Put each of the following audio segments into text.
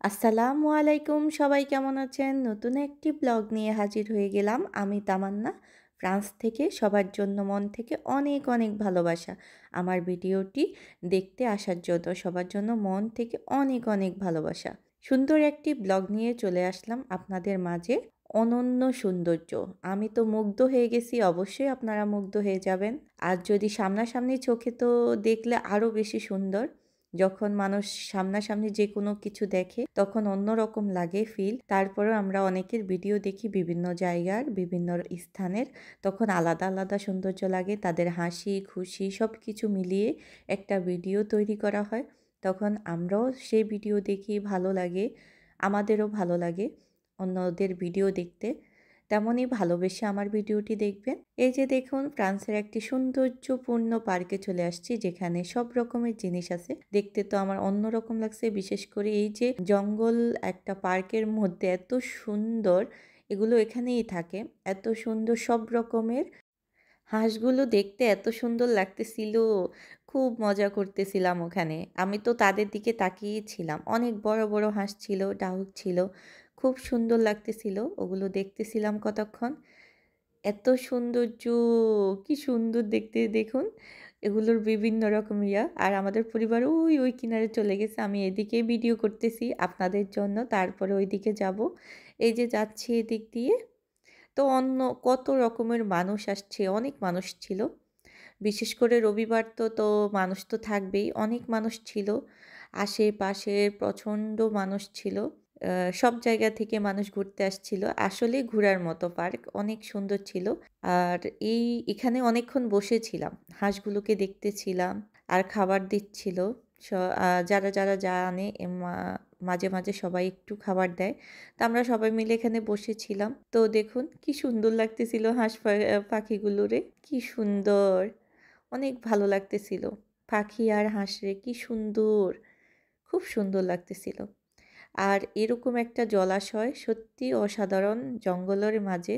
আসসালামু আলাইকুম, সবাই কেমন আছেন? নতুন একটি ব্লগ নিয়ে হাজির হয়ে গেলাম। আমি তামান্না, ফ্রান্স থেকে। সবার জন্য মন থেকে অনেক অনেক ভালোবাসা। আমার ভিডিওটি দেখতে আসার জন্য সবার জন্য মন থেকে অনেক অনেক ভালোবাসা। সুন্দর একটি ব্লগ নিয়ে চলে আসলাম আপনাদের মাঝে। অনন্য সৌন্দর্য, আমি তো মুগ্ধ হয়ে গেছি, অবশ্যই আপনারা মুগ্ধ হয়ে যাবেন। আর যদি সামনাসামনি চোখে তো দেখলে আরও বেশি সুন্দর। যখন মানুষ সামনাসামনি যে কোনো কিছু দেখে তখন অন্যরকম লাগে ফিল। তারপরেও আমরা অনেকের ভিডিও দেখি বিভিন্ন জায়গার বিভিন্ন স্থানের, তখন আলাদা আলাদা সৌন্দর্য লাগে। তাদের হাসি খুশি সব কিছু মিলিয়ে একটা ভিডিও তৈরি করা হয়। তখন আমরাও সেই ভিডিও দেখি, ভালো লাগে, আমাদেরও ভালো লাগে অন্যদের ভিডিও দেখতে। তেমনই ভালোবেসে আমার ভিডিওটি দেখবেন। এই যে দেখুন, ফ্রান্সের একটি সৌন্দর্যপূর্ণ পার্কে চলে আসছি, যেখানে সব রকমের জিনিস আছে। দেখতে তো আমার অন্যরকম লাগছে, বিশেষ করে এই যে জঙ্গল একটা পার্কের মধ্যে এত সুন্দর, এগুলো এখানেই থাকে। এত সুন্দর সব রকমের হাঁসগুলো দেখতে এত সুন্দর লাগতেছিল, খুব মজা করতেছিলাম ওখানে। আমি তো তাদের দিকে তাকিয়েছিলাম। অনেক বড় বড় হাঁস ছিল, ডাহুক ছিল, খুব সুন্দর লাগতেছিল। ওগুলো দেখতেছিলাম কতক্ষণ। এত সৌন্দর্য, কি সুন্দর দেখতে দেখুন। এগুলোর বিভিন্ন রকম আর আমাদের পরিবার ওই ওই কিনারে চলে গেছে। আমি এদিকে ভিডিও করতেছি আপনাদের জন্য, তারপরে ওইদিকে যাব। এই যে যাচ্ছি এদিক দিয়ে, তো অন্য কত রকমের মানুষ আসছে, অনেক মানুষ ছিল। বিশেষ করে রবিবার তো মানুষ তো থাকবেই, অনেক মানুষ ছিল। আশেপাশে প্রচণ্ড মানুষ ছিল। সব জায়গা থেকে মানুষ ঘুরতে আসছিল। আসলে ঘোরার মতো পার্ক, অনেক সুন্দর ছিল। আর এখানে অনেকক্ষণ বসেছিলাম, হাঁসগুলোকে দেখতেছিলাম আর খাবার দিচ্ছিল। স যারা যারা আনে মাঝে মাঝে সবাই একটু খাবার দেয়। তো আমরা সবাই মিলে এখানে বসেছিলাম। তো দেখুন কি সুন্দর লাগতেছিল হাঁস পাখিগুলোরে, কি সুন্দর, অনেক ভালো লাগতেছিল। পাখি আর হাঁসরে কি সুন্দর, খুব সুন্দর লাগতেছিল। আর এরকম একটা জলাশয় সত্যি অসাধারণ, জঙ্গলের মাঝে,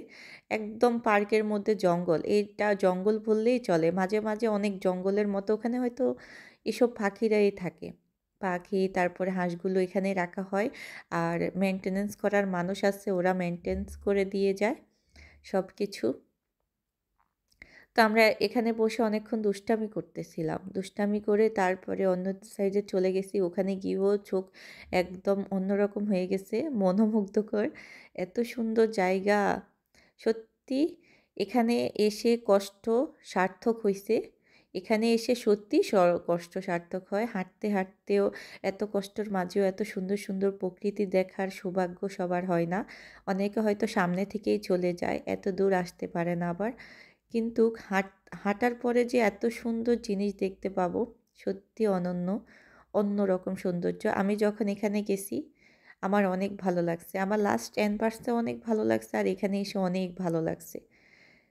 একদম পার্কের মধ্যে জঙ্গল। এটা জঙ্গল বললেই চলে। মাঝে মাঝে অনেক জঙ্গলের মতো ওখানে হয়তো এসব পাখিরাই থাকে। পাখি তারপরে হাঁসগুলো এখানে রাখা হয়। আর মেনটেনেন্স করার মানুষ আছে, ওরা মেনটেন্স করে দিয়ে যায় সব কিছু। তো আমরা এখানে বসে অনেকক্ষণ দুষ্টামি করতেছিলাম। দুষ্টামি করে তারপরে অন্য সাইডে চলে গেছি। ওখানে গিয়েও চোখ একদম অন্যরকম হয়ে গেছে, মনোমুগ্ধকর। এত সুন্দর জায়গা, সত্যি এখানে এসে কষ্ট সার্থক হইছে। এখানে এসে সত্যি কষ্ট সার্থক হয়। হাঁটতে হাঁটতেও এত কষ্টের মাঝেও এত সুন্দর সুন্দর প্রকৃতি দেখার সৌভাগ্য সবার হয় না। অনেকে হয়তো সামনে থেকেই চলে যায়, এত দূর আসতে পারে না আবার। কিন্তু হাঁটার পরে যে এত সুন্দর জিনিস দেখতে পাবো, সত্যি অনন্য, অন্যরকম সৌন্দর্য। আমি যখন এখানে গেছি আমার অনেক ভালো লাগছে। আমার লাস্ট ক্যানভাসটা অনেক ভালো লাগছে, আর এখানে এসে অনেক ভালো লাগছে।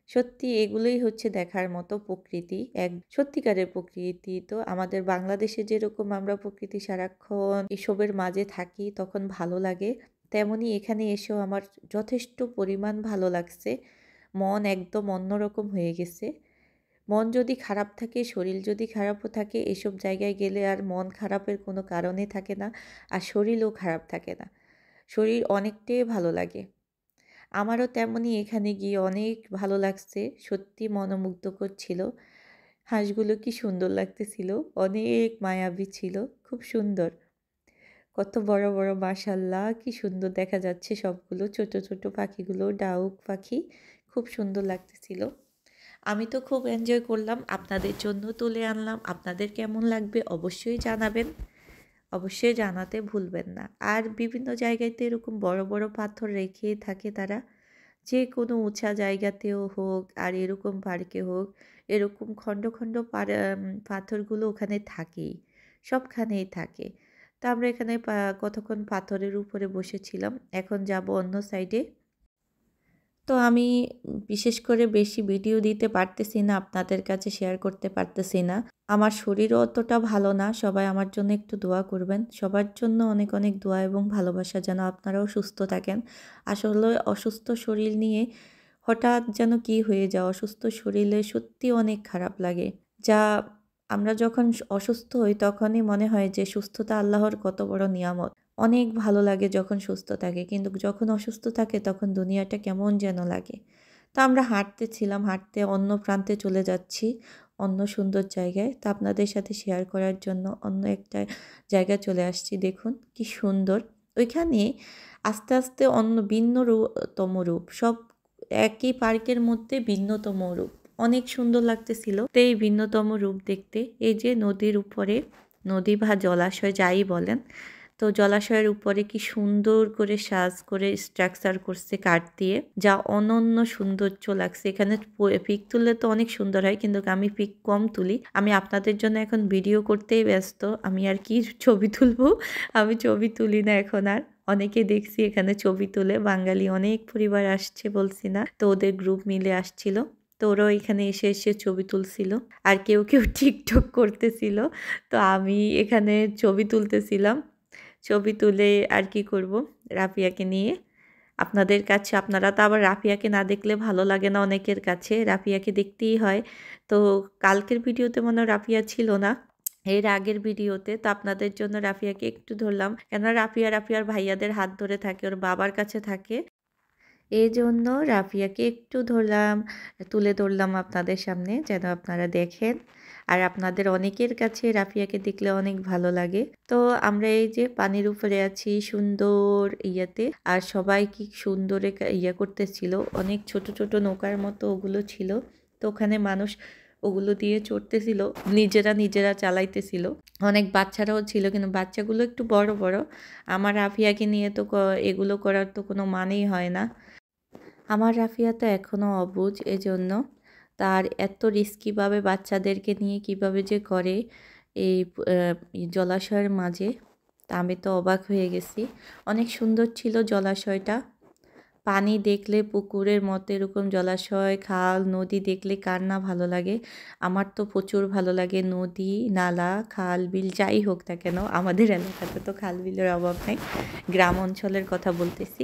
সত্যি এগুলোই হচ্ছে দেখার মতো প্রকৃতি, এক সত্যিকারের প্রকৃতি। তো আমাদের বাংলাদেশে যেরকম আমরা প্রকৃতি সারাক্ষণ এসবের মাঝে থাকি তখন ভালো লাগে, তেমনি এখানে এসেও আমার যথেষ্ট পরিমাণ ভালো লাগছে। মন একদম অন্যরকম হয়ে গেছে। মন যদি খারাপ থাকে, শরীর যদি খারাপও থাকে, এসব জায়গায় গেলে আর মন খারাপের কোনো কারণই থাকে না, আর শরীরও খারাপ থাকে না। শরীর অনেকটাই ভালো লাগে। আমারও তেমনই এখানে গিয়ে অনেক ভালো লাগছে, সত্যি মনোমুগ্ধকর ছিল। হাঁসগুলো কি সুন্দর লাগতেছিল, অনেক মায়াবী ছিল, খুব সুন্দর। কত বড় বড়, মাশাআল্লাহ, কি সুন্দর দেখা যাচ্ছে সবগুলো। ছোট ছোট পাখিগুলো, ডাউক পাখি, খুব সুন্দর লাগতেছিল। আমি তো খুব এনজয় করলাম, আপনাদের জন্য তুলে আনলাম। আপনাদের কেমন লাগবে অবশ্যই জানাবেন, অবশ্যই জানাতে ভুলবেন না। আর বিভিন্ন জায়গায় তো এরকম বড় বড় পাথর রেখে থাকে তারা, যে কোনো উঁচা জায়গাতেও হোক আর এরকম পার্কে হোক, এরকম খণ্ড খণ্ড পাথরগুলো ওখানে থাকেই, সবখানেই থাকে। তো আমরা এখানে কতক্ষণ পাথরের উপরে বসেছিলাম। এখন যাব অন্য সাইডে। তো আমি বিশেষ করে বেশি ভিডিও দিতে পারতেছি না, আপনাদের কাছে শেয়ার করতে পারতেছি না। আমার শরীরও অতটা ভালো না। সবাই আমার জন্য একটু দোয়া করবেন। সবার জন্য অনেক অনেক দোয়া এবং ভালোবাসা, যেন আপনারাও সুস্থ থাকেন। আসলে অসুস্থ শরীর নিয়ে হঠাৎ যেন কি হয়ে যায়, অসুস্থ শরীরে সত্যি অনেক খারাপ লাগে। যা আমরা যখন অসুস্থ হই তখনই মনে হয় যে সুস্থতা আল্লাহর কত বড় নিয়ামত। অনেক ভালো লাগে যখন সুস্থ থাকে, কিন্তু যখন অসুস্থ থাকে তখন দুনিয়াটা কেমন যেন লাগে। তো আমরা হাঁটতেছিলাম, হাঁটতে অন্য প্রান্তে চলে যাচ্ছি, অন্য সুন্দর জায়গায়। তো আপনাদের সাথে শেয়ার করার জন্য অন্য একটা জায়গায় চলে আসছি। দেখুন কি সুন্দর! ওইখানে আস্তে আস্তে অন্য ভিন্নতম রূপ, সব একই পার্কের মধ্যে ভিন্নতম রূপ, অনেক সুন্দর লাগতেছিল। তো এই ভিন্নতম রূপ দেখতে, এই যে নদীর উপরে, নদী বা জলাশয় যাই বলেন, তো জলাশয়ের উপরে কি সুন্দর করে সাজ করে স্ট্রাকচার করছে কাঠ দিয়ে, যা অনন্য সৌন্দর্য লাগছে। এখানে পিক তুললে তো অনেক সুন্দর হয়, কিন্তু আমি পিক কম তুলি। আমি আপনাদের জন্য এখন ভিডিও করতেই ব্যস্ত, আমি আর কি ছবি তুলবো, আমি ছবি তুলি না এখন আর। অনেকে দেখছি এখানে ছবি তুলে, বাঙালি অনেক পরিবার আসছে বলছি না, তো ওদের গ্রুপ মিলে আসছিল। তো ওরাও এখানে এসে এসে ছবি তুলছিল, আর কেউ কেউ টিকটক করতেছিল। তো আমি এখানে ছবি তুলতেছিলাম, ছবি তুলে আর কি করব রাফিয়াকে নিয়ে আপনাদের কাছে। আপনারা তো আবার রাফিয়াকে না দেখলে ভালো লাগে না অনেকের কাছে, রাফিয়াকে দেখতেই হয়। তো কালকের ভিডিওতে মনে হয় রাফিয়া ছিল না, এর আগের ভিডিওতে। তো আপনাদের জন্য রাফিয়াকে একটু ধরলাম, কেননা রাফিয়ার ভাইয়াদের হাত ধরে থাকে, ওর বাবার কাছে থাকে, এই জন্য রাফিয়াকে একটু ধরলাম, তুলে ধরলাম আপনাদের সামনে যেন আপনারা দেখেন। আর আপনাদের অনেকের কাছে রাফিয়াকে দেখলে অনেক ভালো লাগে। তো আমরা এই যে পানির উপরে আছি সুন্দর ইয়াতে, আর সবাই কি সুন্দর ইয়া করতেছিল, অনেক ছোট ছোট নৌকার মতো ওগুলো ছিল। তো ওখানে মানুষ ওগুলো দিয়ে চড়তেছিল, নিজেরা চালাইতেছিল। অনেক বাচ্চারাও ছিল, কিন্তু বাচ্চাগুলো একটু বড় বড়। আমার রাফিয়াকে নিয়ে তো এগুলো করার তো কোনো মানেই হয় না। আমার রাফিয়া তো এখনও অবুঝ, এজন্য তার এত রিস্কিভাবে বাচ্চাদেরকে নিয়ে কিভাবে যে করে এই জলাশয়ের মাঝে, তা আমি তো অবাক হয়ে গেছি। অনেক সুন্দর ছিল জলাশয়টা, পানি দেখলে পুকুরের মতো এরকম জলাশয়, খাল, নদী দেখলে কার না ভালো লাগে। আমার তো প্রচুর ভালো লাগে নদী, নালা, খাল, বিল যাই হোক না কেন। আমাদের এলাকাতে তো খাল বিলের অভাব নেই, গ্রাম অঞ্চলের কথা বলতেছি।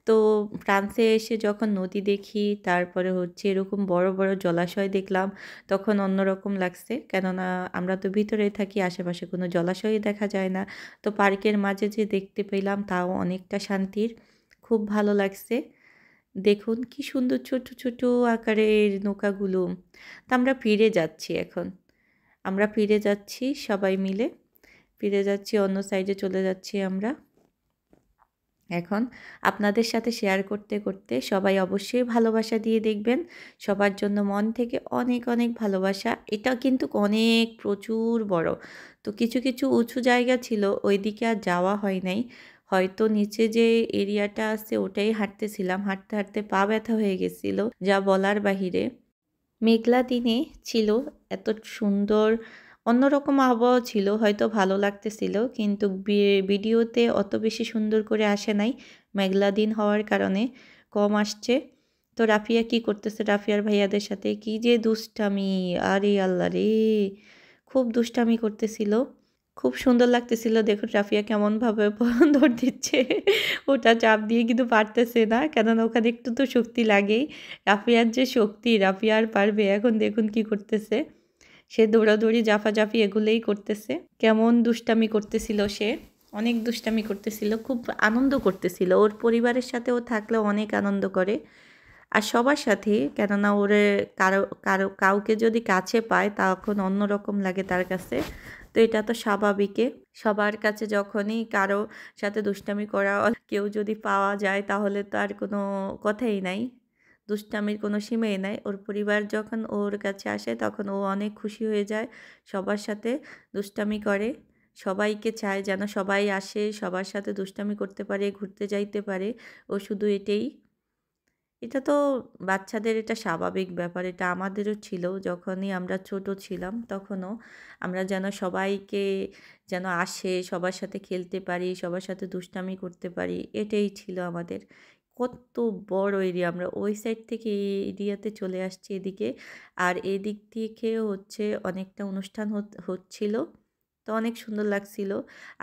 তো ফ্রান্সে এসে যখন নদী দেখি, তারপরে হচ্ছে এরকম বড় বড় জলাশয় দেখলাম, তখন অন্যরকম লাগছে। কেননা আমরা তো ভিতরেই থাকি, আশেপাশে কোনো জলাশয়ই দেখা যায় না। তো পার্কের মাঝে যে দেখতে পেলাম তাও অনেকটা শান্তির, খুব ভালো লাগছে। দেখুন কি সুন্দর ছোট ছোট আকারের নৌকাগুলো। তা আমরা ফিরে যাচ্ছি এখন, আমরা ফিরে যাচ্ছি সবাই মিলে, ফিরে যাচ্ছি, অন্য সাইডে চলে যাচ্ছি আমরা এখন। আপনাদের সাথে শেয়ার করতে করতে সবাই অবশ্যই ভালোবাসা দিয়ে দেখবেন, সবার জন্য মন থেকে অনেক অনেক ভালোবাসা। এটা কিন্তু অনেক প্রচুর বড়, তো কিছু কিছু উঁচু জায়গা ছিল ওইদিকে আর যাওয়া হয় নাই, হয়তো নিচে যে এরিয়াটা আছে ওটাই হাঁটতেছিলাম, হাঁটতে হাঁটতে পা ব্যথা হয়ে গেছিল, যা বলার বাহিরে। মেঘলা দিনে ছিল, এত সুন্দর অন্যরকম আবহাওয়া ছিল, হয়তো ভালো লাগতেছিল, কিন্তু ভিডিওতে অত বেশি সুন্দর করে আসে নাই, মেঘলা দিন হওয়ার কারণে কম আসছে। তো রাফিয়া কি করতেছে, রাফিয়ার ভাইয়াদের সাথে কি যে দুষ্টামি, আরে আল্লাহ রে, খুব দুষ্টামি করতেছিল, খুব সুন্দর লাগতেছিল। দেখুন রাফিয়া কেমনভাবে দৌড় দিচ্ছে, ওটা চাপ দিয়ে কিন্তু পারতেছে না, কেননা ওখানে একটু তো শক্তি লাগেই। রাফিয়ার যে শক্তি, রাফিয়া আর পারবে। এখন দেখুন কি করতেছে, সে দৌড়াদৌড়ি জাফাজাফি এগুলোই করতেছে, কেমন দুষ্টামি করতেছিল সে, অনেক দুষ্টামি করতেছিল, খুব আনন্দ করতেছিল। ওর পরিবারের সাথে ও থাকলে অনেক আনন্দ করে, আর সবার সাথে, কেননা ওরে কাউকে যদি কাছে পায় তখন অন্যরকম লাগে তার কাছে। তো এটা তো স্বাভাবিকে, সবার কাছে যখনই কারো সাথে দুষ্টামি করা কেউ যদি পাওয়া যায় তাহলে তো আর কোনো কথাই নাই, দুষ্টামির কোনো সীমাই নাই। ওর পরিবার যখন ওর কাছে আসে তখন ও অনেক খুশি হয়ে যায়, সবার সাথে দুষ্টামি করে, সবাইকে চায় যেন সবাই আসে, সবার সাথে দুষ্টামি করতে পারে, ঘুরতে যাইতে পারে। ও শুধু এটাই, এটা তো বাচ্চাদের এটা স্বাভাবিক ব্যাপার, এটা আমাদেরও ছিল যখনই আমরা ছোট ছিলাম, তখনও আমরা যেন সবাইকে যেন আসে, সবার সাথে খেলতে পারি, সবার সাথে দুষ্টামি করতে পারি, এটাই ছিল আমাদের। কত বড় এরিয়া, আমরা ওই সাইড থেকে এই এরিয়াতে চলে আসছি এদিকে, আর এদিক থেকে হচ্ছে অনেকটা অনুষ্ঠান হচ্ছিল, তো অনেক সুন্দর লাগছিল।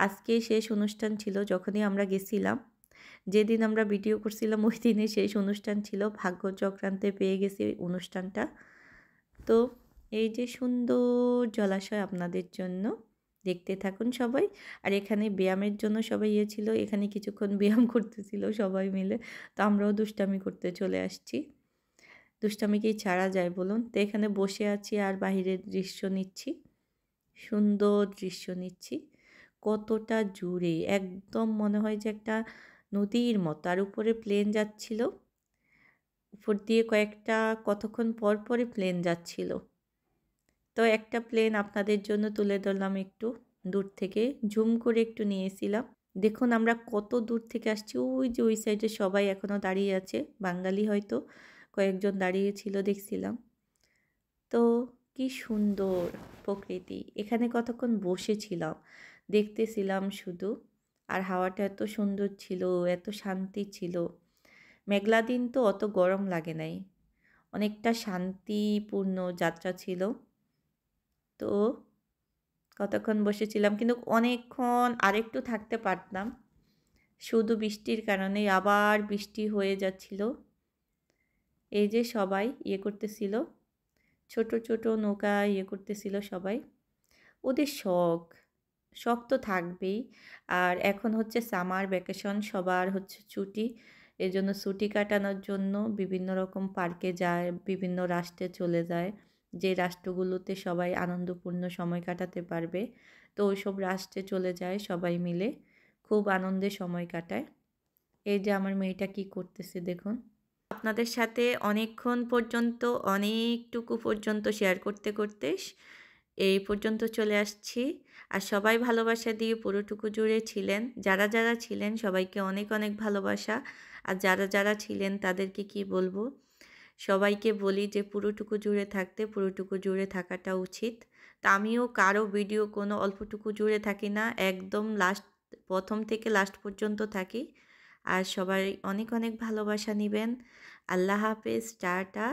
আজকে শেষ অনুষ্ঠান ছিল যখনই আমরা গেছিলাম, যেদিন আমরা ভিডিও করছিলাম ওই দিনে শেষ অনুষ্ঠান ছিল, ভাগ্য চক্রান্তে পেয়ে গেছি ওই অনুষ্ঠানটা। তো এই যে সুন্দর জলাশয় আপনাদের জন্য দেখতে থাকুন সবাই। আর এখানে ব্যায়ামের জন্য সবাই ছিল, এখানে কিছুক্ষণ ব্যায়াম করতেছিল সবাই মিলে। তো আমরাও দুষ্টামি করতে চলে আসছি। দুষ্টামি কি ছাড়া যায় বলুন? তো এখানে বসে আছি আর বাহিরের দৃশ্য নিচ্ছি। সুন্দর দৃশ্য নিচ্ছি। কতটা জুড়ে একদম মনে হয় যে একটা নদীর মতো। আর উপরে প্লেন যাচ্ছিল। উপর দিয়ে কতক্ষণ পর পরই প্লেন যাচ্ছিল। তো একটা প্লেন আপনাদের জন্য তুলে ধরলাম একটু দূর থেকে। জুম করে একটু নিয়েছিলাম। দেখুন আমরা কত দূর থেকে আসছি। ওই যে ওই সাইডে সবাই এখনও দাঁড়িয়ে আছে। বাঙালি হয়তো কয়েকজন দাঁড়িয়ে ছিল দেখছিলাম। তো কি সুন্দর প্রকৃতি। এখানে কতক্ষণ বসেছিলাম, দেখতেছিলাম শুধু। আর হাওয়াটা এত সুন্দর ছিল, এত শান্তি ছিল। মেঘলা দিন তো অত গরম লাগে নাই। অনেকটা শান্তিপূর্ণ যাত্রা ছিল। তো কতক্ষণ বসেছিলাম, কিন্তু অনেকক্ষণ আরেকটু থাকতে পারতাম। শুধু বৃষ্টির কারণে আবার বৃষ্টি হয়ে যাচ্ছিল। এই যে সবাই করতেছিল, ছোট ছোট নৌকা করতেছিল সবাই। ওদের শখ, শখ তো থাকবেই। আর এখন হচ্ছে সামার ভ্যাকেশন, সবার হচ্ছে ছুটি। এজন্য ছুটি কাটানোর জন্য বিভিন্ন রকম পার্কে যায়, বিভিন্ন রাষ্ট্রে চলে যায়, যে রাষ্ট্রগুলোতে সবাই আনন্দপূর্ণ সময় কাটাতে পারবে। তো ওইসব রাষ্ট্রে চলে যায় সবাই মিলে, খুব আনন্দে সময় কাটায়। এই যে আমার মেয়েটা কি করতেছে দেখুন। আপনাদের সাথে অনেকক্ষণ পর্যন্ত, অনেকটুকু পর্যন্ত শেয়ার করতে করতে এই পর্যন্ত চলে আসছি। আর সবাই ভালোবাসা দিয়ে পুরোটুকু জুড়ে ছিলেন, যারা যারা ছিলেন সবাইকে অনেক অনেক ভালোবাসা। আর যারা যারা ছিলেন তাদেরকে কি বলবো, সবাইকে বলি যে পুরোটুকু জুড়ে থাকতে, পুরোটুকু জুড়ে থাকাটা উচিত। তা আমিও কারো ভিডিও কোনো অল্পটুকু জুড়ে থাকি না, একদম লাস্ট, প্রথম থেকে লাস্ট পর্যন্ত থাকি। আর সবাই অনেক অনেক ভালোবাসা নেবেন। আল্লাহ হাফেজ, টাটা।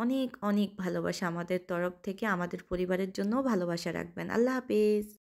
অনেক অনেক ভালোবাসা আমাদের তরফ থেকে, আমাদের পরিবারের জন্যও ভালোবাসা রাখবেন। আল্লাহ হাফেজ।